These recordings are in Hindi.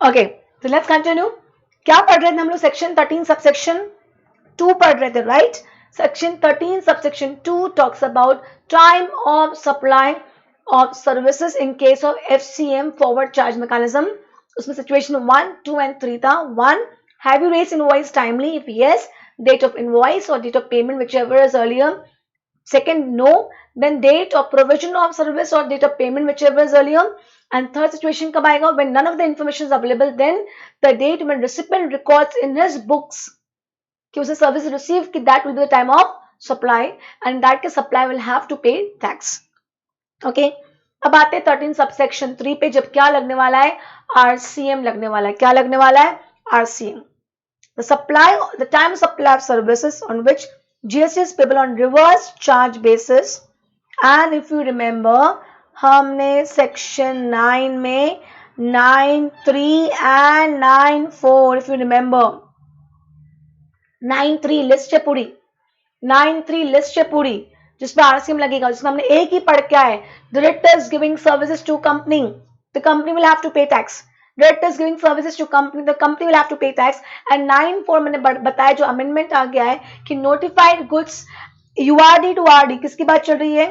ओके, तो लेट्स कंटिन्यू। क्या पढ़ रहे थे हम लोग? सेक्शन 13 सबसेक्शन 2 पढ़ रहे थे, right? Section 13 subsection 2 talks about time of supply of services in case of FCM forward charge mechanism. उसमें सिचुएशन 1, 2 एंड 3 था। 1, have you raised invoice timely? If yes, date of invoice or date of payment, whichever is earlier. Second, no, then date of provision of service or date of payment, whichever is earlier. And third situation कब आएगा? When none of the information is available, then the date when recipient records in his books कि उसे सर्विस रिसीव की, that will be the time of supply, and that के supply will have to pay tax. Okay, अब आते हैं 13 सबसेक्शन 3 पे, जब क्या लगने वाला है? RCM लगने वाला है। क्या लगने वाला है? RCM. The time of supply of services on which GST is payable on reverse charge basis. And if you remember, हमने सेक्शन 9 में 9.3 and 9.4, if you remember, 9.3 list है पूरी, 9.3 लिस्ट है पूरी जिसमें RCM लगेगा, जिसमें हमने एक ही पढ़ क्या है? Directors giving services to company, the company will have to pay tax. Directors giving services to company, the company will have to pay tax. And 9.4 मैंने बताया जो अमेंडमेंट आ गया है कि notified goods URD to RD, किसकी बात चल रही है?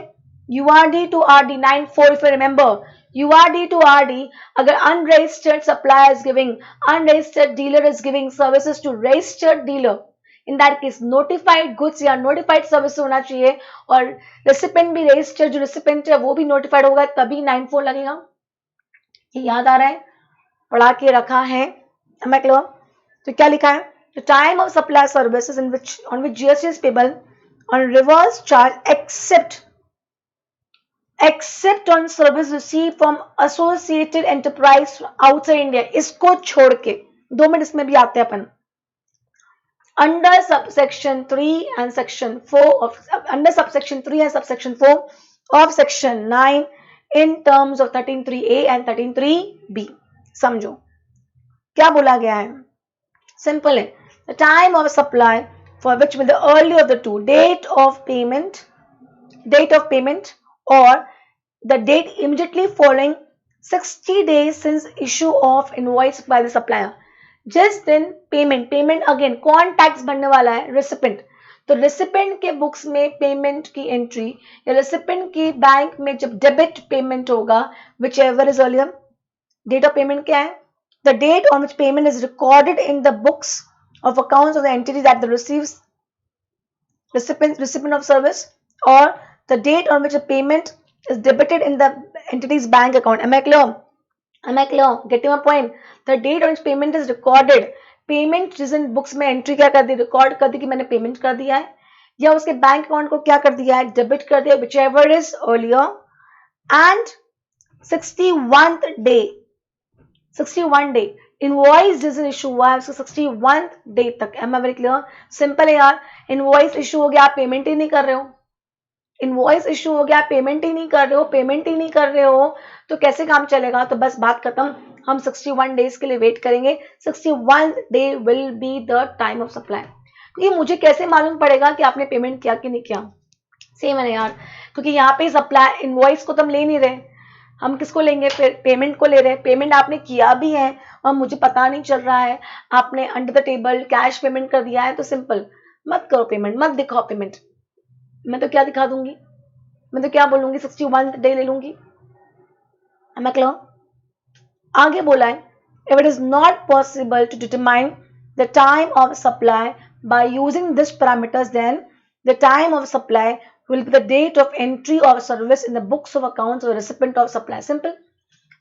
URD to RD, 9.4 if you remember. URD to RD, अगर unregistered supplier is giving, unregistered dealer is giving services to registered dealer, in that case notified goods या notified service होना चाहिए, और recipient भी registered, जो recipient है वो भी notified होगा, तभी 9.4 लगेगा। ये याद आ रहा है? पढ़ा के रखा है, am I clear? तो क्या लिखा है? The time of supply services on which GST is payable on reverse charge except on service received from associated enterprise outside India. इसको छोड़ के 2 मिनट इसमें भी आते हैं अपन। Under subsection 3 and section 4 of under subsection 3 and subsection 4 of section 9 in terms of 13.3a and 13.3b. समझो क्या बोला गया है? सिंपल है, the time of supply for which with the earlier of the two, date of payment or the date immediately following 60 days since issue of invoice by the supplier. जिस दिन पेमेंट अगेन कौन टैक्स भरने वाला है? रेसिपेंट। तो रेसिपेंट के बुक्स में पेमेंट की एंट्री या रेसिपेंट की बैंक में जब डेबिट पेमेंट होगा, whichever is earlier, date of payment क्या है? The date on which payment is recorded in the books of accounts of the entity that the receives recipient of service, or the date on which a payment is debited in the entity's bank account. Am I clear? Getting my point? The date on which payment is recorded, payment जिस दिन बुक्स में एंट्री क्या कर दी? रिकॉर्ड कर दी कि मैंने पेमेंट कर दिया है, या उसके बैंक अकाउंट को क्या कर दिया है? डेबिट कर दिया, whichever is earlier. And 61 day invoice जिस दिन इशू हुआ है उसको 61 डे तक। Am I very clear? Simple है यार, इनवॉइस इशू हो गया, आप पेमेंट ही नहीं कर रहे हो, इनवॉइस इशू हो गया, पेमेंट ही नहीं कर रहे हो, तो कैसे काम चलेगा? तो बस बात खत्म, हम 61 डेज के लिए वेट करेंगे। 61 day will be the time of supply. ये मुझे कैसे मालूम पड़ेगा कि आपने पेमेंट किया कि नहीं किया? सेम है यार, क्योंकि यहाँ पे सप्लाई इनवॉइस को तो हम ले नहीं रहे, हम किसको लेंगे? पेमेंट को ले रहे हैं। पेमेंट आपने किया भी है और मुझे पता नहीं चल रहा है, आपने under the table cash payment कर दिया है, तो सिंपल मत करो पेमेंट, मत दिखाओ पेमेंट। मैं तो क्या दिखा दूंगी? मैं तो क्या बोलूंगी? 61 डे ले लूंगी। मैं क्लियर? आगे बोला है, if it is not possible to determine the time of supply by using these parameters, then the time of supply will be the date of entry of service in the books of accounts of the recipient of supply. Simple.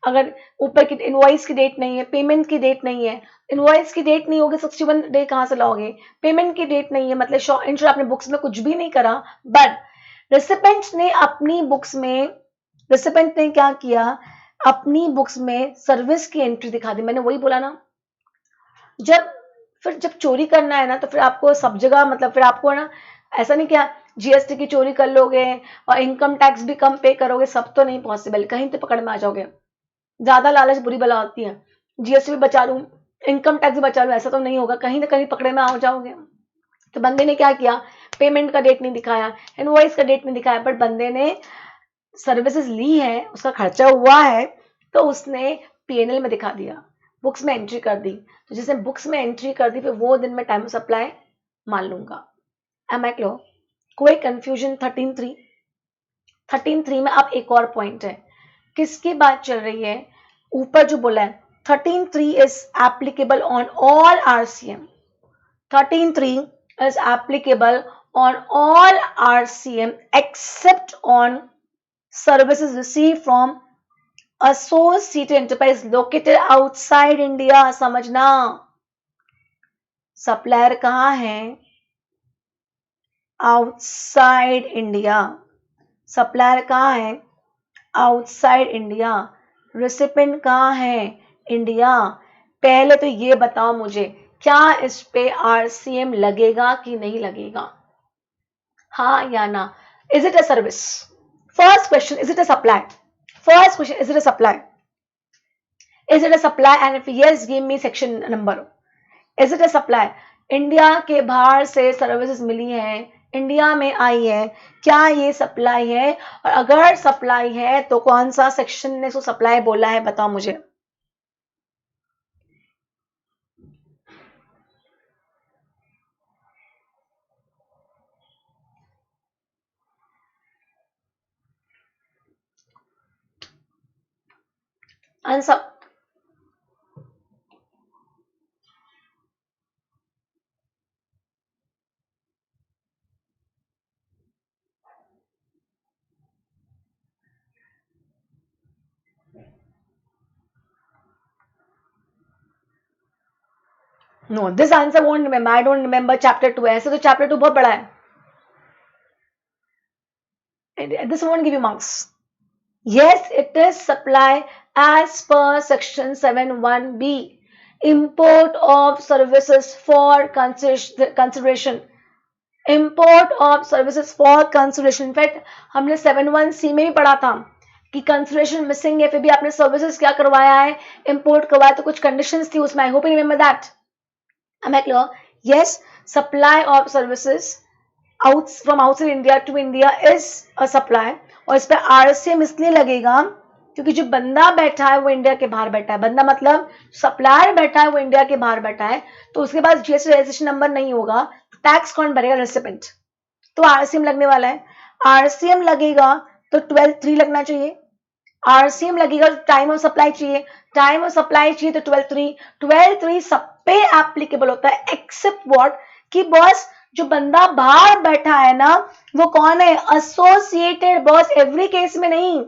अगर ऊपर की इनवॉइस की डेट नहीं है, पेमेंट की डेट नहीं है, इनवॉइस की डेट नहीं होगी, 61 डे कहां से लाओगे? पेमेंट की डेट नहीं है, मतलब इंश्योर आपने बुक्स में कुछ भी नहीं करा, बट रेसिपेंट ने अपनी बुक्स में, रेसिपेंट ने क्या किया? अपनी बुक्स में सर्विस की एंट्री दिखा दी। मैंने वही बोला ना, जब चोरी करना है ना, तो फिर आपको सब जगह, मतलब फिर आपको ना ऐसा नहीं क्या जीएसटी की चोरी कर लोगे और इनकम टैक्स भी कम पे करोगे, सब तो नहीं पॉसिबल, कहीं तो पकड़ में आ जाओगे। ज्यादा लालच बुरी बला होती है, जीएसटी भी बचा लूं, इनकम टैक्स भी बचा लूं, ऐसा तो नहीं होगा, कहीं ना कहीं पकड़े में आ जाओगे। तो बंदे ने क्या किया? पेमेंट का डेट नहीं दिखाया, इनवॉइस का डेट नहीं दिखाया, बट बंदे ने सर्विसेज ली है, उसका खर्चा हुआ है, तो उसने पीएनएल में दिखा दिया। बुक्स में एंट्री कर दी, तो जिसने बुक्स में एंट्री कर दी फिर वो दिन में टाइम ऑफ सप्लाई मान लूंगा। Am I clear? कोई कंफ्यूजन? 13.3 में अब एक और पॉइंट है, किसकी बात चल रही है? ऊपर जो बोला है 13.3 is applicable on all RCM. 13.3 is applicable on all RCM except on services received from associated enterprise located outside India। समझना, सप्लायर कहाँ है? Outside India. सप्लायर कहाँ है? Outside India. रिसिपेंट कहाँ है? इंडिया। पहले तो ये बताओ मुझे, क्या इस पे आरसीएम लगेगा कि नहीं लगेगा? हाँ या ना? Is it a service? First question, is it a supply? First question, is it a supply? Is it a supply? And if yes, give me section number. Is it a supply? India के बाहर से सर्विसेज मिली है, इंडिया में आई है, क्या ये सप्लाई है? और अगर सप्लाई है तो कौन सा सेक्शन ने इसको सप्लाई बोला है, बताओ मुझे। Answer. No, this answer won't remember, I don't remember chapter 2। ऐसे तो चैप्टर 2 बहुत बड़ा है, this won't give you marks. Yes, it is supply as per section 7(1)(b). Import of services for consideration. Import of services for consideration. In fact, हमने 7(1)(c) में भी पढ़ा था कि कंसिडरेशन मिसिंग है, फिर भी आपने सर्विसेज क्या करवाया है? इंपोर्ट करवाया, तो कुछ कंडीशंस थी उसमें। आई hope you remember that. Am I clear? Yes, supply of services from outside India to India is a supply। और इस पर आरसीएम इसलिए लगेगा क्योंकि जो बंदा बैठा है वो इंडिया के बाहर बैठा है। बंदा मतलब सप्लायर बैठा है वो इंडिया के बाहर बैठा है, तो उसके पास जीएसटी रजिस्ट्रेशन नंबर नहीं होगा, टैक्स कौन भरेगा? रेसिपेंट। तो आरसीएम लगने वाला है। आरसीएम लगेगा तो 12(3) लगना चाहिए। आरसीएम लगेगा तो टाइम ऑफ सप्लाई चाहिए, टाइम ऑफ सप्लाई चाहिए तो 12(3). 12(3) सब पे एप्लीकेबल होता है एक्सेप्ट व्हाट, कि बॉस जो बंदा बाहर बैठा है ना वो कौन है? एसोसिएटेड। बॉस एवरी केस में नहीं,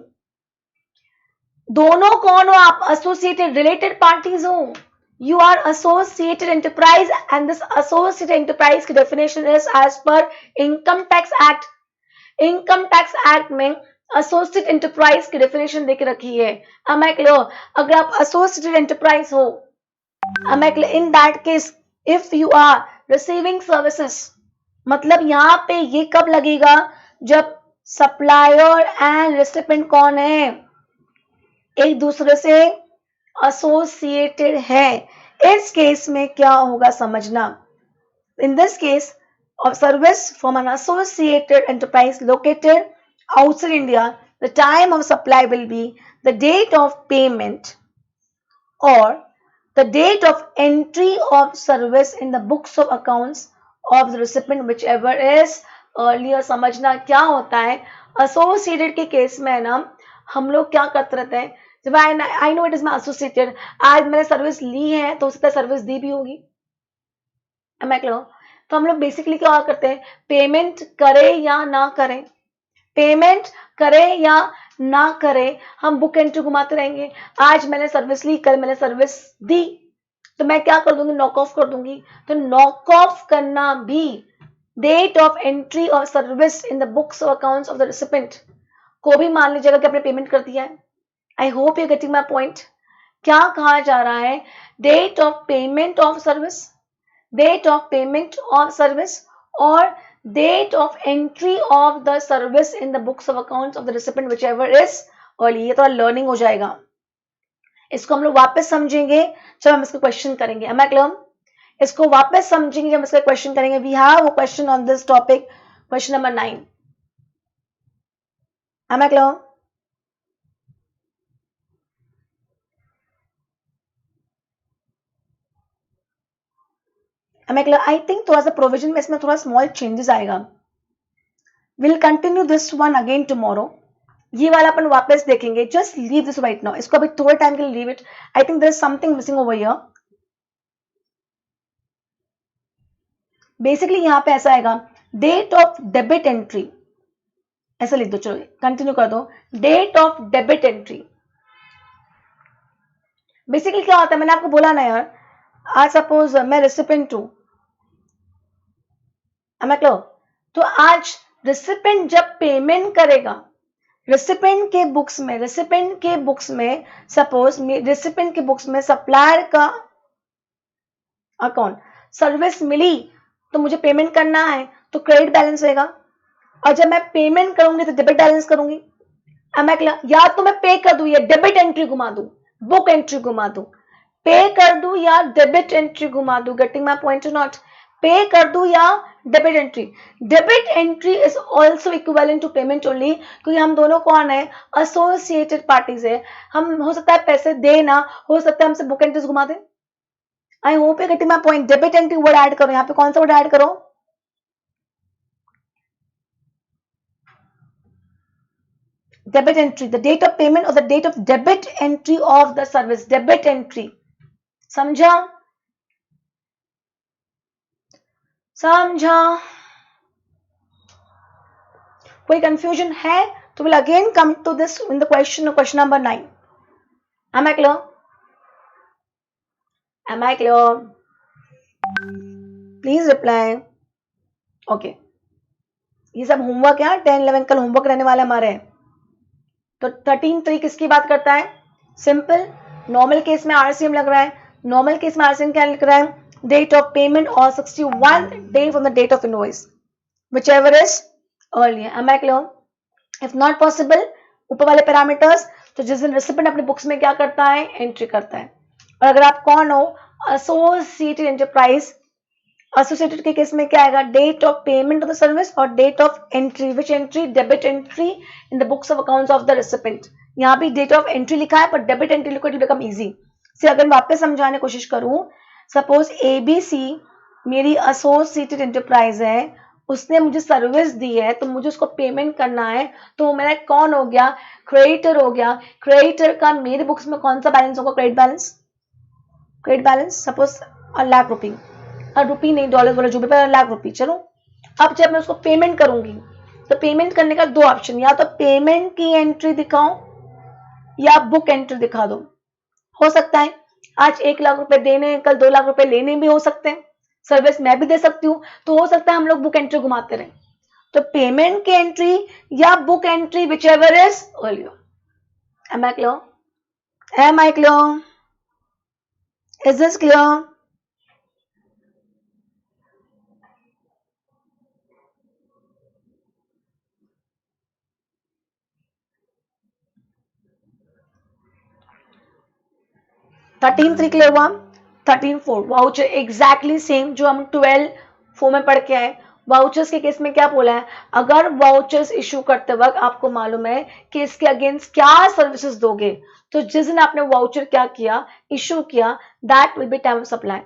दोनों कौन हो आप? एसोसिएटेड, रिलेटेड पार्टीज हो। You are associated enterprise and this associated enterprise की definition is as per income tax act. Income tax act में एसोसिएटेड एंटरप्राइज की डेफिनेशन देके रखी है। am I clear? अगर आप एसोसिएटेड एंटरप्राइज हो, am I clear? in that case if you are receiving services, मतलब यहाँ पे ये कब लगेगा? जब सप्लायर एंड रेसिपिएंट कौन है? एक दूसरे से एसोसिएटेड है। इस केस में क्या होगा समझना। In this case of service from an associated enterprise located outside India, the time of supply will be the date of payment or the date of entry of service in the books of accounts of the recipient, whichever is earlier। समझना क्या होता है एसोसिएटेड के केस में ना, हम लोग क्या करते रहते हैं, जब I know it is my associated, आज मैंने सर्विस ली है तो उससे सर्विस दी भी होगी। Am I clear? तो हम लोग बेसिकली क्या करते हैं, पेमेंट करे या ना करें, पेमेंट करे या ना करें, हम बुक एंट्री घुमाते रहेंगे। आज मैंने सर्विस ली, कल मैंने सर्विस दी, तो मैं क्या कर दूंगी? नॉक ऑफ कर दूंगी। तो नॉक ऑफ करना भी date of entry of service in the books of accounts of the recipient को भी मान लीजिएगा कि आपने पेमेंट कर दिया है। I hope you getting my point. क्या कहा जा रहा है? Date of payment of service, date of payment of service or date of entry of the service in the books of accounts of the recipient, whichever is early। ये तो लर्निंग हो जाएगा, इसको हम लोग वापस समझेंगे जब हम इसका क्वेश्चन करेंगे। am I clear? इसको वापस समझेंगे जब हम इसका क्वेश्चन करेंगे। We have a question on this topic, question number 9। am I clear? Am I clear? I think थोड़ा सा प्रोविजन में इसमें थोड़ा स्मॉल चेंजेस आएगा. Will continue this one again tomorrow. ये वाला अपन वापस देखेंगे. Just leave this right now. इसको अभी थोड़े टाइम के लिए leave it. I think there is something missing over here. Basically यहां पे ऐसा आएगा, डेट ऑफ डेबिट एंट्री. ऐसा लिख दो. चलो कंटिन्यू कर दो. Date of debit entry. Basically क्या होता है, मैंने आपको बोला ना यार, आज सपोज मैं रेसिपेंट हूं, तो आज रेसिपेंट जब पेमेंट करेगा, रेसिपेंट के बुक्स में सपोज रेसिपेंट के बुक्स में सप्लायर का अकाउंट, सर्विस मिली तो मुझे पेमेंट करना है तो क्रेडिट बैलेंस होगा, और जब मैं पेमेंट करूंगी तो डेबिट बैलेंस करूंगी. या तो मैं पे कर दूं या डेबिट एंट्री घुमा दूं, बुक एंट्री घुमा दूं, पे कर दूं या डेबिट एंट्री घुमा दूं. गेटिंग माय पॉइंट और नॉट? पे कर दूं या debit entry. Debit entry is also equivalent to payment only, क्योंकि हम दोनों कौन है, एसोसिएटेड पार्टीज है. हम हो सकता है पैसे दे ना, हो सकता है हमसे बुक एंट्रीज घुमा दे. I hope you getting my point. Debit entry word add करो. यहाँ पे कौन सा वर्ड ऐड करो? Debit entry. The date of payment और the date of debit entry of the service. Debit entry. समझा? कोई कंफ्यूजन है तो will again come to this in the question number 9. Am I clear? Am I clear? Please reply. Okay. ये सब होमवर्क है. 10, 11 कल होमवर्क रहने वाला हमारे. तो 13(3) किसकी बात करता है? सिंपल. नॉर्मल केस में आरसीएम लग रहा है. नॉर्मल केस में आरसीएम क्या लिख रहा है? डेट ऑफ पेमेंट और 61 day from the date of invoice, whichever is earlier. Am I clear? If not possible, ऊपर वाले पैरामीटर्स, तो जिस दिन रेसिपेंट अपने बुक्स में क्या करता है, एंट्री करता है. और अगर आप कौन हो, एसोसिएटेड एंटरप्राइज, एसोसिएटेड के केस में क्या आएगा? Date of payment of the service और date of entry. Which entry? Debit entry in the books of accounts of the recipient. यहाँ भी डेट ऑफ एंट्री लिखा है, पर डेबिट एंट्री लिखो, इट विल बिकम इजी. से अगर वापस समझाने की कोशिश करूं, सपोज एबीसी मेरी एसोसिएटेड एंटरप्राइज है, उसने मुझे सर्विस दी है, तो मुझे उसको पेमेंट करना है, तो मेरा कौन हो गया? क्रेडिटर हो गया. क्रेडिटर का मेरे बुक्स में कौन सा बैलेंस होगा? Credit balance. Credit balance suppose ₹1,00,000, रुपी नहीं, डॉलर बोलो जो भी, ₹1,00,000. चलो अब जब मैं उसको पेमेंट करूंगी, तो पेमेंट करने का दो ऑप्शन, या तो पेमेंट की एंट्री दिखाओ या बुक एंट्री दिखा दो. हो सकता है आज ₹1,00,000 देने, कल ₹2,00,000 लेने भी हो सकते हैं. सर्विस मैं भी दे सकती हूँ, तो हो सकता है हम लोग बुक एंट्री घुमाते रहे. तो पेमेंट की एंट्री या book entry, whichever is earlier. Am I clear? Am I clear? Is this clear? (13)(3) clear हुआ? 13(4) वाउचर एग्जैक्टली सेम जो हम 12(4) में पढ़ के आए. वाउचर्स के केस में क्या बोला है? अगर वाउचर्स इशू करते वक्त आपको मालूम है कि इसके अगेंस्ट क्या सर्विसेज दोगे, तो जिस दिन आपने वाउचर क्या किया, इशू किया, that will be time of supply.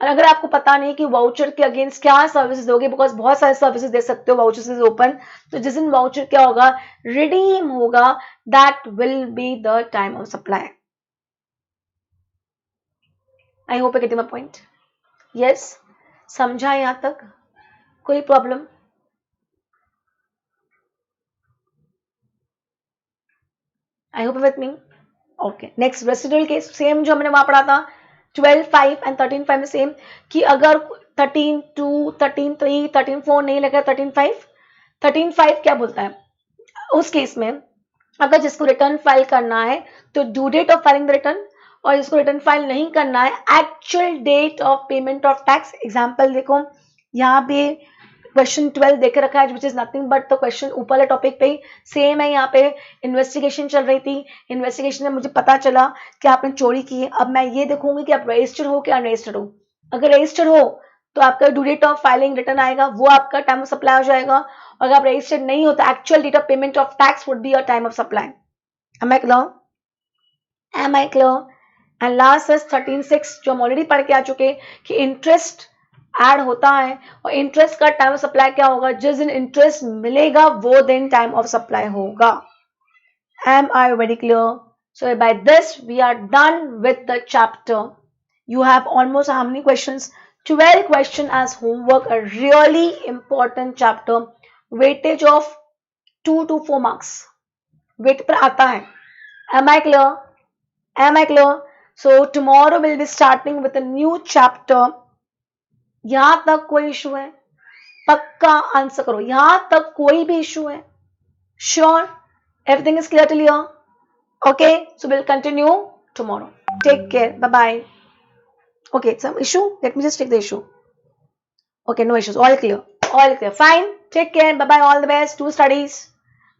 और अगर आपको पता नहीं कि वाउचर के अगेंस्ट क्या सर्विसेज दोगे, बिकॉज बहुत सारे सर्विसेज दे सकते हो वाउचर से ओपन, तो जिस दिन वाउचर क्या होगा, रिडीम होगा, that will be the time of supply. I hope you getting my point. Yes, समझा यहां तक? कोई problem? I hope with me. Okay, next residual case same जो हमने वहां पढ़ा था 12(5) एंड 13(5) में सेम, कि अगर 13(2), 13(3), 13(4) नहीं लगा 13(5), 13(5) क्या बोलता है उस केस में? अगर जिसको रिटर्न फाइल करना है तो due date of filing the return, और जिसको रिटर्न फाइल नहीं करना है actual date of payment of tax. Example देखो, यहाँ पे क्वेश्चन 12 देके रखा है, which is nothing but the question ऊपर वाले टॉपिक पे सेम है. यहाँ पे इन्वेस्टिगेशन चल रही थी, इन्वेस्टिगेशन में मुझे पता चला कि आपने चोरी की है. अब मैं ये देखूंगी कि आप रजिस्टर्ड हो कि अनरजिस्टर्ड हो. अगर रजिस्टर्ड हो तो आपका due date of filing return आएगा, वो आपका टाइम ऑफ सप्लाई हो जाएगा. और अगर आप रजिस्टर्ड नहीं हो तो actual date of payment of tax would be your time of supply. Am I clear? Am I clear? And last है 13(6) जो हम ऑलरेडी पढ़ के आ चुके कि इंटरेस्ट ऐड होता है, और इंटरेस्ट का टाइम ऑफ सप्लाई क्या होगा, जिस दिन इंटरेस्ट मिलेगा वो दिन टाइम ऑफ सप्लाई होगा. Am I very clear? So by this we are done with the chapter. You have almost how many questions? 12 questions as homework, a really important chapter. Weightage of 2 to 4 marks. Weight पर आता है. Am I clear? Am I clear? So tomorrow we'll be starting with a new chapter. यहां तक कोई इशू है? पक्का आंसर करो. यहां तक कोई भी इशू है? Sure? Everything is clear till here? Okay, so we'll continue tomorrow. Take care. Bye-bye. Okay, some issue? Let me just take the issue. Okay, no issues. All clear. All clear. Fine. Take care. Bye-bye. All the best. Do studies.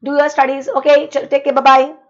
Do your studies. Okay, take care. Bye-bye.